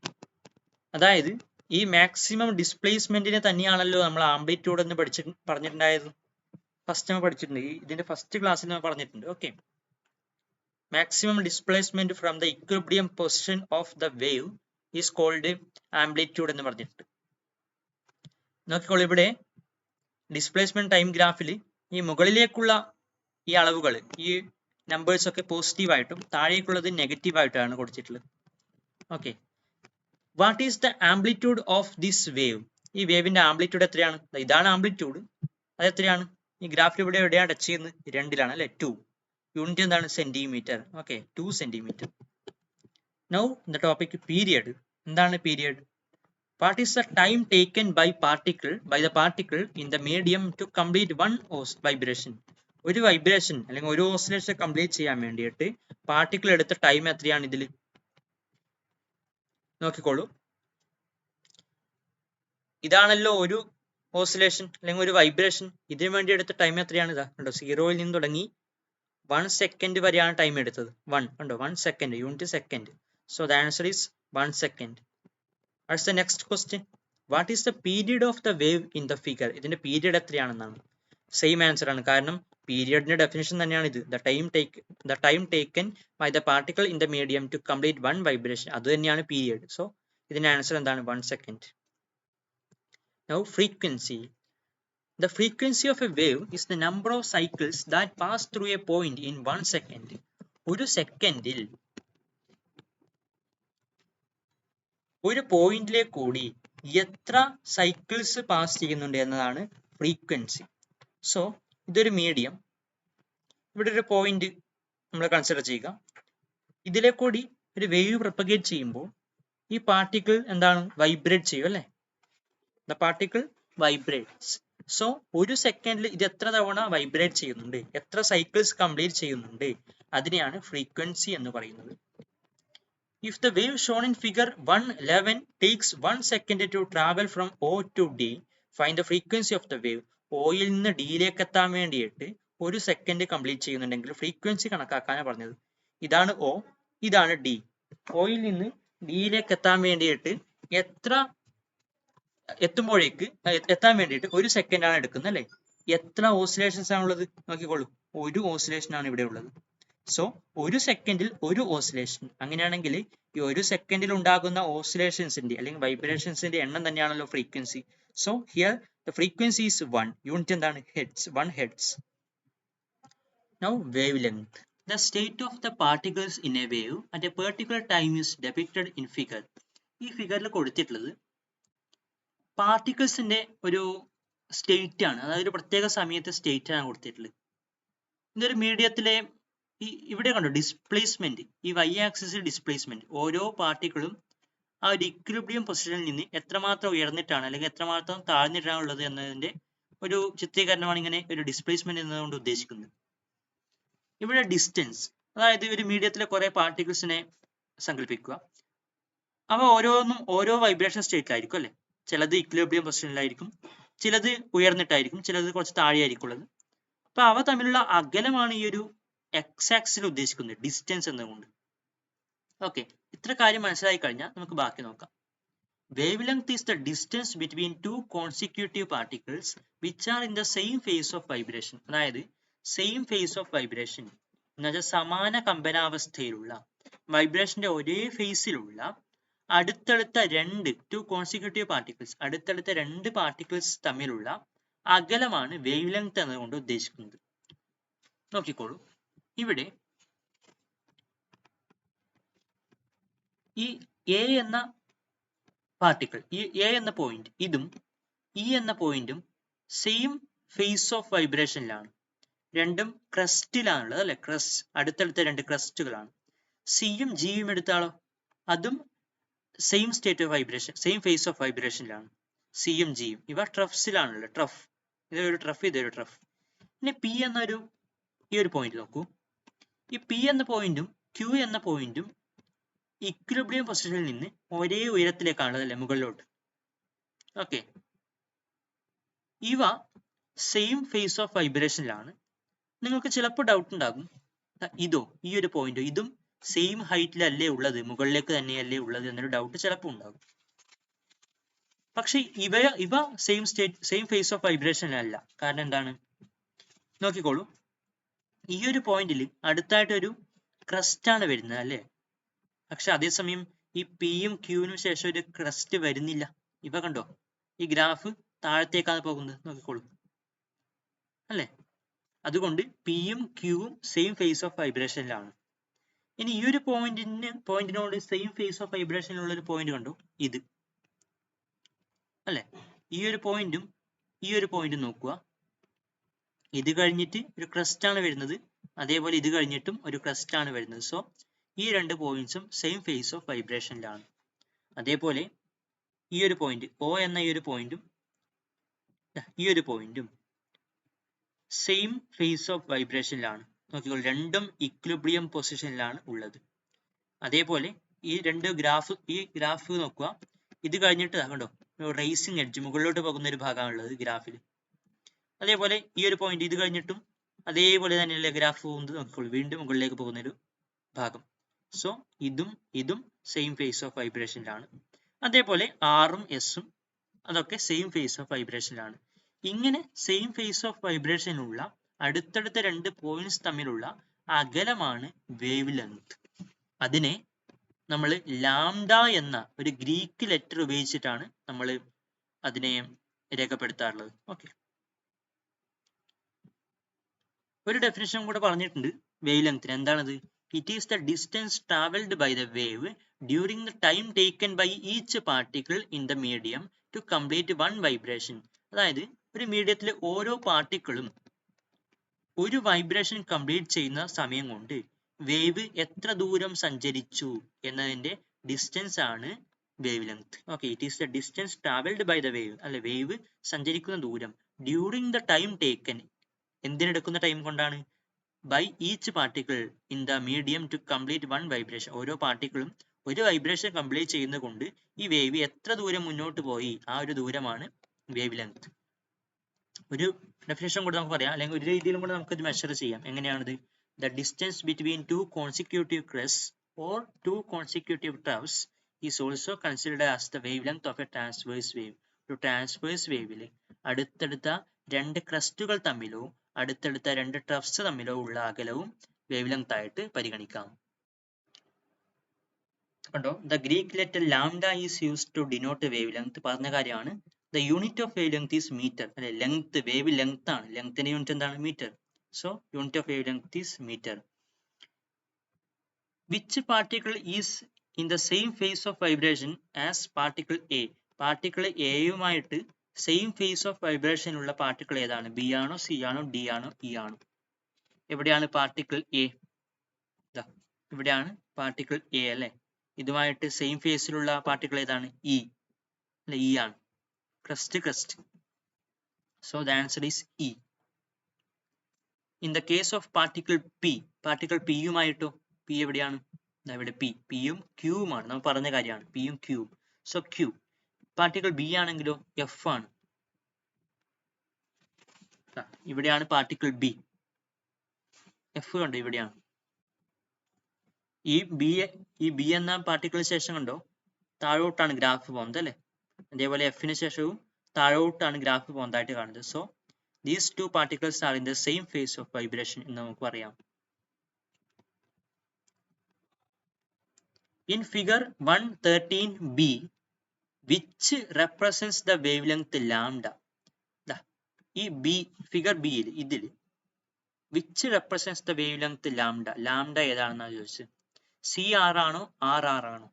അതായത് ഈ മാക്സിമം ഡിസ്പ്ലേസ്മെന്റിനെ തന്നെയാണല്ലോ നമ്മൾ ആംപ്ലിറ്റ്യൂഡ് എന്ന് പറഞ്ഞിട്ടുണ്ടായത്. ഫസ്റ്റ് നമ്മൾ പഠിച്ചിട്ടുണ്ട്, ഇതിന്റെ ഫസ്റ്റ് ക്ലാസ്സിൽ നമ്മൾ പറഞ്ഞിട്ടുണ്ട്. Okay, maximum displacement from the equilibrium position of the wave is called amplitude എന്ന് പറഞ്ഞിട്ടുണ്ട്. നോക്കിക്കോളൂ, ഇവിടെ ഡിസ്പ്ലേസ്മെന്റ് ടൈം ഗ്രാഫിൽ ഈ മുകളിലേക്കുള്ള ഈ അളവുകൾ, ഈ നമ്പേഴ്സ് ഒക്കെ പോസിറ്റീവായിട്ടും താഴേക്കുള്ളത് നെഗറ്റീവായിട്ടാണ് കൊടുത്തിട്ടുള്ളത്. Okay, what is the amplitude of this wave? ഈ വേവിന്റെ ആംപ്ലിറ്റ്യൂഡ് എത്രയാണ്? ഇതാണ് ആംപ്ലിറ്റ്യൂഡ്. അത് എത്രയാണ്? ഈ ഗ്രാഫിൽ ഇവിടെ എവിടെയാണ് ടച്ച് ചെയ്യുന്നത്? 2 അല്ലെ. 2. യൂണിറ്റ് എന്താണ്? Centimetre. Okay, 2 centimetre. Now the topic period. എന്താണ് period? What is the time taken by the particle in the medium to complete one vibration? ഒരു വൈബ്രേഷൻ അല്ലെങ്കിൽ ഒരു ഓസിലേഷൻ കംപ്ലീറ്റ് ചെയ്യാൻ വേണ്ടിയിട്ട് പാർട്ടിക്കിൾ എടുത്ത ടൈം എത്രയാണ് ഇതിൽ? നോക്കിക്കോളൂ, ഇതാണല്ലോ ഒരു ഓസിലേഷൻ അല്ലെങ്കിൽ ഒരു വൈബ്രേഷൻ. ഇതിനു വേണ്ടി എടുത്ത ടൈം എത്രയാണ്? ഇതാ കണ്ടോ, 0-ൽ നിന്ന് തുടങ്ങി 1 സെക്കൻഡ് വരെയാണ് ടൈം എടുത്തത്. 1 കണ്ടോ, 1 second, unit second. So the answer is 1 second. What's the next question? What is the period of the wave in the figure? ഇതിന്റെ പീരിയഡ് എത്രയാണെന്നാണ്. സെയിം ആൻസർ ആണ്, കാരണം പീരിയഡിന്റെ ഡെഫിനിഷൻ തന്നെയാണ് ഇത്. The time taken by the particle in the medium to complete one vibration. അത് തന്നെയാണ് പീരിയഡ്. സോ ഇതിന്റെ ആൻസർ എന്താണ്? 1 second. Now frequency. The frequency of a wave is the number of cycles that pass through a point in 1 second. ഒരു സെക്കൻഡിൽ ഒരു പോയിന്റിലേക്ക് കൂടി എത്ര സൈക്കിൾസ് പാസ് ചെയ്യുന്നുണ്ട് എന്നതാണ് ഫ്രീക്വൻസി. സോ ഇതൊരു മീഡിയം, ഇവിടെ ഒരു പോയിന്റ് നമ്മൾ കൺസിഡർ ചെയ്യുക. ഇതിലെ കൂടി ഒരു വേവ് പ്രൊപ്പഗേറ്റ് ചെയ്യുമ്പോൾ ഈ പാർട്ടിക്കിൾ എന്താണ്? വൈബ്രേറ്റ് ചെയ്യും അല്ലെ. The particle vibrates. സോ ഒരു സെക്കൻഡിൽ ഇത് എത്ര തവണ വൈബ്രേറ്റ് ചെയ്യുന്നുണ്ട്, എത്ര സൈക്കിൾസ് കംപ്ലീറ്റ് ചെയ്യുന്നുണ്ട്, അതിനെയാണ് ഫ്രീക്വൻസി എന്ന് പറയുന്നത്. If the wave shown in figure 111 takes 1 second to travel from O to D, find the frequency of the wave. Oil നിന്ന് ഡിയിലേക്ക് എത്താൻ വേണ്ടിയിട്ട് 1 സെക്കൻഡ് കംപ്ലീറ്റ് ചെയ്യുന്നുണ്ടെങ്കിൽ ഫ്രീക്വൻസി കണക്കാക്കാനാണ് പറഞ്ഞത്. ഇതാണ് O, ഇതാണ് D. ഓയിൽ നിന്ന് ഡിയിലേക്ക് എത്താൻ വേണ്ടിയിട്ട് എത്താൻ വേണ്ടിയിട്ട് 1 സെക്കൻഡ് ആണ് എടുക്കുന്നത് അല്ലെ. എത്ര ഓസിലേഷൻസ് ആണുള്ളത് നോക്കിക്കോളൂ. ഒരു ഓസിലേഷൻ ആണ് ഇവിടെ ഉള്ളത്. സോ 1 സെക്കൻഡിൽ 1 ഓസിലേഷൻ. അങ്ങനെയാണെങ്കിൽ ഈ 1 സെക്കൻഡിൽ ഉണ്ടാകുന്ന ഓസിലേഷൻസിന്റെ അല്ലെങ്കിൽ വൈബ്രേഷൻസിന്റെ എണ്ണം തന്നെയാണല്ലോ frequency. So here the frequency is 1. Unit എന്താണ്? Hertz. 1 hertz. Now wave length. The state of the particles in a wave at a particular time is depicted in figure. ഈ ഫിഗറിൽ കൊടുത്തിട്ടുള്ളത് പാർട്ടിക്കിൾസിന്റെ ഒരു സ്റ്റേറ്റ് ആണ്, അതായത് ഒരു പ്രത്യേക സമയത്തെ സ്റ്റേറ്റ് ആണ് കൊടുത്തിട്ടുള്ളത്. ഇതൊരു മീഡിയത്തിലെ ഇവിടെ കണ്ടോ ഡിസ്പ്ലേസ്മെന്റ്, ഈ y ആക്സിസിൽ ഡിസ്പ്ലേസ്മെന്റ്. ഓരോ പാർട്ടിക്കിളും ആ ഒരു ഇക്വിലിബ്രിയം പൊസിഷനിൽ നിന്ന് എത്രമാത്രം ഉയർന്നിട്ടാണ് അല്ലെങ്കിൽ എത്രമാത്രം താഴ്ന്നിട്ടാണ് ഉള്ളത് എന്നതിന്റെ ഒരു ചിത്രീകരണമാണ് ഇങ്ങനെ ഒരു ഡിസ്പ്ലേസ്മെന്റ് എന്നതുകൊണ്ട് ഉദ്ദേശിക്കുന്നത്. ഇവിടെ ഡിസ്റ്റൻസ്, അതായത് ഒരു മീഡിയത്തിലെ കുറെ പാർട്ടിക്കിൾസിനെ സങ്കല്പിക്കുക. അവ ഓരോന്നും ഓരോ വൈബ്രേഷൻ സ്റ്റേറ്റിലായിരിക്കും അല്ലെ. ചിലത് ഇക്വിലിബ്രിയം പൊസിഷനിലായിരിക്കും, ചിലത് ഉയർന്നിട്ടായിരിക്കും, ചിലത് കുറച്ച് താഴെയായിരിക്കും ഉള്ളത്. അപ്പൊ അവ തമ്മിലുള്ള അകലമാണ് ഈ ഒരു എക്സ് ആക്സിൽ ഉദ്ദേശിക്കുന്നത് ഡിസ്റ്റൻസ് എന്നതുകൊണ്ട്. ഓക്കെ, ഇത്ര കാര്യം മനസ്സിലായി കഴിഞ്ഞാൽ നമുക്ക് ബാക്കി നോക്കാം. Wavelength is the distance between two consecutive particles which are in the same phase of vibration. അതായത് സെയിം ഫേസ് ഓഫ് വൈബ്രേഷൻ എന്ന് വെച്ചാൽ സമാന കമ്പനാവസ്ഥയിലുള്ള വൈബ്രേഷന്റെ ഒരേ ഫേസിലുള്ള അടുത്തടുത്ത ടു കോൺസിക്യൂട്ടീവ് പാർട്ടിക്കിൾസ്, അടുത്തടുത്ത രണ്ട് പാർട്ടിക്കിൾസ് തമ്മിലുള്ള അകലമാണ് വേവ് ലെങ്ത് എന്നതുകൊണ്ട് ഉദ്ദേശിക്കുന്നത്. നോക്കിക്കോളൂ, ഇവിടെ ഈ എ എന്ന പാർട്ടിക്കിൾ, ഈ എ എന്ന പോയിന്റ്, ഇതും ഇ എന്ന പോയിന്റും സെയിം ഫേസ് ഓഫ് വൈബ്രേഷനിലാണ്. രണ്ടും ക്രസ്റ്റിലാണുള്ളത് അല്ലെ, അടുത്തടുത്ത രണ്ട് ക്രസ്റ്റുകളാണ്. സിയും ജിയും എടുത്താലോ, അതും same state of vibration, same phase of വൈബ്രേഷനിലാണ്. സിയും ജിയും ഇവ ട്രഫ്സിലാണുള്ളത്. ട്രഫ്, ഇതൊരു ട്രഫ്, ഇതൊരു ട്രഫ്. ഇനി പി എന്നൊരു ഈ ഒരു പോയിന്റ് നോക്കൂ. ഈ പി എന്ന പോയിന്റും ക്യൂ എന്ന പോയിന്റും ഇക്വിലിബ്രിയം പൊസിഷനിൽ നിന്ന് ഒരേ ഉയരത്തിലേക്കാണ് അല്ലെ, മുകളിലോട്ട്. ഓക്കെ, ഇവ സെയിം ഫേസ് ഓഫ് വൈബ്രേഷനിലാണ്. നിങ്ങൾക്ക് ചിലപ്പോൾ ഡൗട്ട് ഉണ്ടാകും, ഇതോ, ഈ ഒരു പോയിന്റോ, ഇതും സെയിം ഹൈറ്റിലല്ലേ ഉള്ളത്, മുകളിലേക്ക് തന്നെയല്ലേ ഉള്ളത് എന്നൊരു ഡൗട്ട് ചിലപ്പോൾ ഉണ്ടാകും. പക്ഷെ ഇവ സെയിം ഫേസ് ഓഫ് വൈബ്രേഷനിലല്ല. കാരണം എന്താണ്? നോക്കിക്കോളൂ, ഈ ഒരു പോയിന്റിൽ അടുത്തായിട്ടൊരു ക്രസ്റ്റ് ആണ് വരുന്നത് അല്ലേ. പക്ഷെ അതേസമയം ഈ പിയും ക്യൂവിനും ശേഷം ഒരു ക്രസ്റ്റ് വരുന്നില്ല. ഇവ കണ്ടോ, ഈ ഗ്രാഫ് താഴത്തേക്കാണ് പോകുന്നത്. നോക്കിക്കോളൂ അല്ലേ. അതുകൊണ്ട് പിയും ക്യൂവും സെയിം ഫേസ് ഓഫ് വൈബ്രേഷനിലാണ്. ഇനി ഈ ഒരു പോയിന്റിനോട് സെയിം ഫേസ് ഓഫ് വൈബ്രേഷനിലുള്ള ഒരു പോയിന്റ് കണ്ടോ, ഇത് അല്ലെ. ഈ ഒരു പോയിന്റും ഈ ഒരു പോയിന്റും നോക്കുക. ഇത് കഴിഞ്ഞിട്ട് ഒരു ക്രസ്റ്റ് ആണ് വരുന്നത്, അതേപോലെ ഇത് കഴിഞ്ഞിട്ടും ഒരു ക്രസ്റ്റ് ആണ് വരുന്നത്. സോ ഈ രണ്ട് പോയിന്റ്സും സെയിം ഫേസ് ഓഫ് വൈബ്രേഷനിലാണ്. അതേപോലെ ഈ ഒരു പോയിന്റ് ഒ എന്ന ഈ ഒരു പോയിന്റും സെയിം ഫേസ് ഓഫ് വൈബ്രേഷനിലാണ്. നോക്കിക്കോളൂ, രണ്ടും ഇക്വിലിബ്രിയം പൊസിഷനിലാണ് ഉള്ളത്. അതേപോലെ ഈ ഗ്രാഫ് നോക്കുക. ഇത് കഴിഞ്ഞിട്ട് കണ്ടോ, റേസിംഗ് എഡ്ജ്, മുകളിലോട്ട് പോകുന്ന ഒരു ഭാഗമാണുള്ളത് ഗ്രാഫിൽ. അതേപോലെ ഈ ഒരു പോയിന്റ് ഇത് കഴിഞ്ഞിട്ടും അതേപോലെ തന്നെയല്ലേ ഗ്രാഫ് പോകുന്നത്. നോക്കിക്കോളൂ, വീണ്ടും മുകളിലേക്ക് പോകുന്ന ഒരു ഭാഗം. സോ ഇതും സെയിം ഫേസ് ഓഫ് വൈബ്രേഷനിലാണ്. അതേപോലെ ആറും എസും അതൊക്കെ സെയിം ഫേസ് ഓഫ് വൈബ്രേഷനിലാണ്. ഇങ്ങനെ സെയിം ഫേസ് ഓഫ് വൈബ്രേഷനുള്ള അടുത്തടുത്ത രണ്ട് പോയിന്റ്സ് തമ്മിലുള്ള അകലമാണ് വേവ് ലെങ്ത്. അതിനെ നമ്മൾ ലാംഡ എന്ന ഒരു ഗ്രീക്ക് ലെറ്റർ ഉപയോഗിച്ചിട്ടാണ് നമ്മൾ അതിനെ രേഖപ്പെടുത്താറുള്ളത്. ഓക്കെ, ഒരു ഡെഫിനിഷൻ കൂടെ പറഞ്ഞിട്ടുണ്ട് വേവ് ലെങ്ത്തിന്. എന്താണത്? It is the distance travelled by the wave during the time taken by each particle in the medium to complete one vibration. അതായത് ഒരു മീഡിയത്തിലെ ഓരോ പാർട്ടിക്കിളും ഒരു വൈബ്രേഷൻ കംപ്ലീറ്റ് ചെയ്യുന്ന സമയം കൊണ്ട് വേവ് എത്ര ദൂരം സഞ്ചരിച്ചു എന്നതിന്റെ ഡിസ്റ്റൻസ് ആണ് wave length. Okay, it is the distance travelled by the wave, അല്ലെ, വേവ് സഞ്ചരിക്കുന്ന ദൂരം ഡ്യൂറിംഗ് ദ ടൈം ടേക്കൻ, എന്തിനെടുക്കുന്ന ടൈം കൊണ്ടാണ്, by each particle in the medium to complete one vibration. ഓരോ പാർട്ടിക്കിളും ഒരു വൈബ്രേഷൻ കംപ്ലീറ്റ് ചെയ്യുന്നത് കൊണ്ട് ഈ വേവ് എത്ര ദൂരം മുന്നോട്ട് പോയി, ആ ഒരു ദൂരമാണ് വേവ് ലെങ്ത്. ഒരു ഡെഫിനേഷൻ കൂടെ നമുക്ക് പറയാം, അല്ലെങ്കിൽ ഒരു രീതിയിലും കൂടെ നമുക്ക് ഇത് മെഷർ ചെയ്യാം. എങ്ങനെയാണിത്? The distance between two consecutive crest or two consecutive troughs is also considered as the wave length of a transverse wave. ഒരു ട്രാൻസ്വേഴ്സ് വേവിൽ അടുത്തടുത്ത രണ്ട് ക്രസ്റ്റുകൾ തമ്മിലോ അടുത്തടുത്ത രണ്ട് ട്രഫ്സ് തമ്മിലോ ഉള്ള അകലവും വേവ് ലെങ്ത് ആയിട്ട് പരിഗണിക്കാം. കണ്ടോ, the Greek letter lambda is used to denote wave length. പറഞ്ഞ കാര്യമാണ്. The unit of wave length is metre. അല്ലെ, ലെങ്ത്, വേവ് ലെങ്ത് ആണ്. ലെങ്ത്തിന്റെ യൂണിറ്റ് എന്താണ്? Metre. So unit of wave length is metre. Which particle is in the same phase of vibration as particle A. Particle എയുമായിട്ട് സെയിം ഫേസ് ഓഫ് വൈബ്രേഷൻ ഉള്ള പാർട്ടിക്കിൾ ഏതാണ്? ബി ആണോ, സി ആണോ, ഡി ആണോ, ഇ ആണോ? എവിടെയാണ് പാർട്ടിക്കിൾ എ? ഇവിടെയാണ് പാർട്ടിക്കിൾ എ അല്ലെ. ഇതുമായിട്ട് സെയിം ഫേസിലുള്ള പാർട്ടിക്കിൾ ഏതാണ്? ഇ അല്ലെ, ഇ ആണ്. Crest. So the answer is E. In the case of particle P, particle പിയുമായിട്ടോ, പി എവിടെയാണ്? ഇവിടെ പിയും ക്യൂവുമാണ്. നമ്മൾ പറഞ്ഞ കാര്യമാണ്, പിയും ക്യൂവും. So Q. പാർട്ടിക്കിൾ ബി ആണെങ്കിലോ എഫ് ആണ്. ഇവിടെയാണ് പാർട്ടിക്കിൾ ബി. എഫ് കണ്ടോ ഇവിടെയാണ്. ഈ ബി എന്ന പാർട്ടിക്കിളിന് ശേഷം കണ്ടോ താഴോട്ടാണ് ഗ്രാഫ് പോകുന്നത് അല്ലേ? അതേപോലെ എഫിന് ശേഷവും താഴോട്ടാണ് ഗ്രാഫ് പോകുന്നതായിട്ട് കാണുന്നത്. So these two particles are in the same phase of vibration എന്ന് നമുക്ക് പറയാം. In figure 113b which represents the wave length lambda. ഈ ഫിഗർ ബിയിൽ ഇതിൽ which represents the wave length lambda, lambda ഏതാണെന്നാണ് ചോദിച്ചത്. സി ആർ ആണോ ആർ ആർ ആണോ?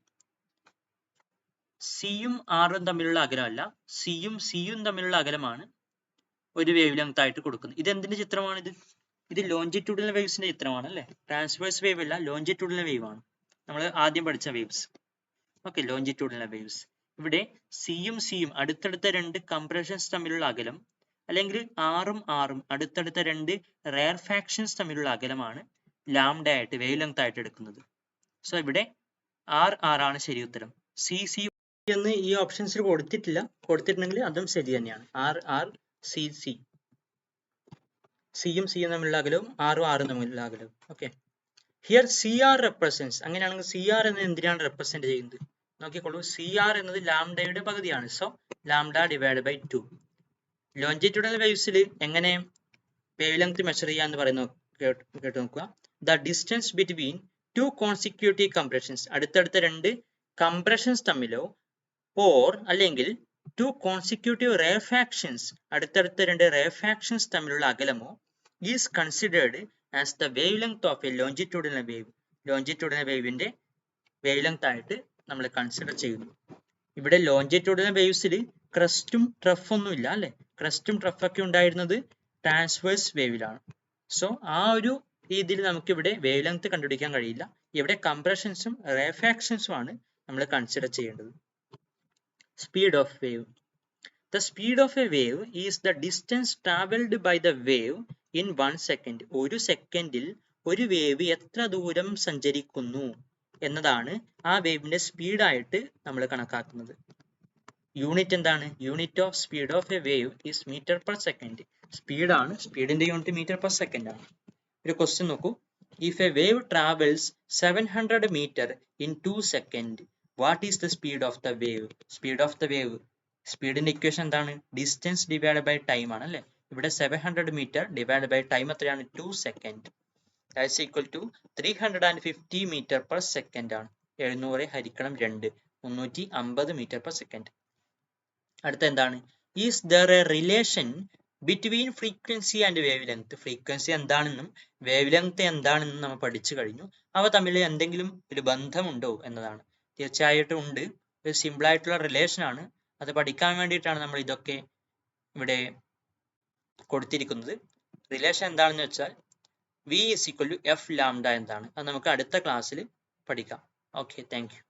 സിയും ആറും തമ്മിലുള്ള അകലമല്ല, സിയും തമ്മിലുള്ള അകലമാണ് ഒരു വേവ് ലെങ്ത് ആയിട്ട് കൊടുക്കുന്നത്. ഇത് എന്തിന്റെ ചിത്രമാണിത്? ഇത് ലോഞ്ചിറ്റ്യൂഡിനൽ വേവ്സിന്റെ ചിത്രമാണ് അല്ലേ? ട്രാൻസ്വേഴ്സ് വേവ് അല്ല, ലോഞ്ചിറ്റ്യൂഡിനൽ വേവ് ആണ് നമ്മൾ ആദ്യം പഠിച്ച വേവ്സ്. Okay, longitudinal waves. ഇവിടെ സിയും അടുത്തടുത്ത രണ്ട് കംപ്രഷൻസ് തമ്മിലുള്ള അകലം, അല്ലെങ്കിൽ ആറും അടുത്തടുത്ത രണ്ട് റെയർ ഫാക്ഷൻസ് തമ്മിലുള്ള അകലമാണ് ലാംഡ ആയിട്ട് വേവ് ലെങ്ത് ആയിട്ട് എടുക്കുന്നത്. സോ ഇവിടെ ആർ ആണ് ശരി ഉത്തരം. സി എന്ന് ഈ ഓപ്ഷൻസിൽ കൊടുത്തിട്ടില്ല, കൊടുത്തിട്ടുണ്ടെങ്കിൽ അതും ശരി തന്നെയാണ്. ആർ സി സിയും തമ്മിലുള്ള അകലവും ആറും തമ്മിലുള്ള അകലവും. Okay, here C R represents. അങ്ങനെയാണെങ്കിൽ സി ആർ എന്ന് എന്തിനാണ് റെപ്രസെന്റ് ചെയ്യുന്നത്? നോക്കിക്കോളൂ, സി ആർ എന്നത് ലാംഡയുടെ പകുതിയാണ്. So lambda divide by 2. Longitudinal waves എങ്ങനെ വേവ് ലെങ്ത് മെഷർ ചെയ്യാന്ന് പറയുന്നു കേട്ട് നോക്കുക. The distance between two consecutive compressions, അടുത്തടുത്ത രണ്ട് കംപ്രഷൻസ് തമ്മിലോ, ഓർ അല്ലെങ്കിൽ ടു കോൺസിക്യൂട്ടീവ് റെയർഫാക്ഷൻസ്, അടുത്തടുത്ത രണ്ട് റെയർഫാക്ഷൻസ് തമ്മിലുള്ള അകലമോ is considered as the wave length of a longitudinal wave. Longitudinal വേവിന്റെ വേവ് ലെങ്ത് ആയിട്ട് നമ്മൾ കൺസിഡർ ചെയ്യുന്നു. ഇവിടെ ലോഞ്ചിറ്റ്യൂഡിനൽ വേവ്സിൽ ക്രസ്റ്റും ട്രഫൊന്നും ഇല്ല അല്ലെ? ക്രസ്റ്റും ട്രഫൊക്കെ ഉണ്ടായിരുന്നത് ട്രാൻസ്വേഴ്സ് വേവിലാണ്. സോ ആ ഒരു രീതിയിൽ നമുക്ക് ഇവിടെ വേവ് ലെങ്ത് കണ്ടുപിടിക്കാൻ കഴിയില്ല. ഇവിടെ കംപ്രഷൻസും റെയർഫാക്ഷൻസും ആണ് നമ്മൾ കൺസിഡർ ചെയ്യേണ്ടത്. Speed of wave. The speed of a wave is the distance traveled by the wave in 1 second. ഒരു സെക്കൻഡിൽ ഒരു വേവ് എത്ര ദൂരം സഞ്ചരിക്കുന്നു എന്നതാണ് ആ വേവിന്റെ സ്പീഡായിട്ട് നമ്മൾ കണക്കാക്കുന്നത്. യൂണിറ്റ് എന്താണ്? Unit of speed of a wave is metre per second. സ്പീഡാണ്, സ്പീഡിന്റെ യൂണിറ്റ് മീറ്റർ പെർ സെക്കൻഡ് ആണ്. ഒരു ക്വസ്റ്റ്യൻ നോക്കൂ. If a wave travels 700 metre in 2 second, what is the speed of the wave? Speed of the wave, സ്പീഡിന്റെ ഇക്വേഷൻ എന്താണ്? ഡിസ്റ്റൻസ് ഡിവൈഡ് ബൈ ടൈം ആണ് അല്ലെ? ഇവിടെ 700 മീറ്റർ ഡിവൈഡ് ബൈ ടൈം എത്രയാണ്? 2 second. That's equal to 350 metre per second ആണ്. 700 ഹരിക്കണം 2, 350 മീറ്റർ പെർ സെക്കൻഡ്. അടുത്ത എന്താണ്? Is there A relation between frequency and wave length. Frequency എന്താണെന്നും വേവ് ലെങ്ത് എന്താണെന്നും നമ്മൾ പഠിച്ചു കഴിഞ്ഞു. അവ തമ്മിൽ എന്തെങ്കിലും ഒരു ബന്ധമുണ്ടോ എന്നതാണ്. തീർച്ചയായിട്ടും ഉണ്ട്. ഒരു സിമ്പിൾ ആയിട്ടുള്ള റിലേഷൻ ആണ്. അത് പഠിക്കാൻ വേണ്ടിയിട്ടാണ് നമ്മൾ ഇതൊക്കെ ഇവിടെ കൊടുത്തിരിക്കുന്നത്. റിലേഷൻ എന്താണെന്ന് വെച്ചാൽ V = F ലാംഡ എന്താണ്? അത് നമുക്ക് അടുത്ത ക്ലാസ്സിൽ പഠിക്കാം. Okay, thank you.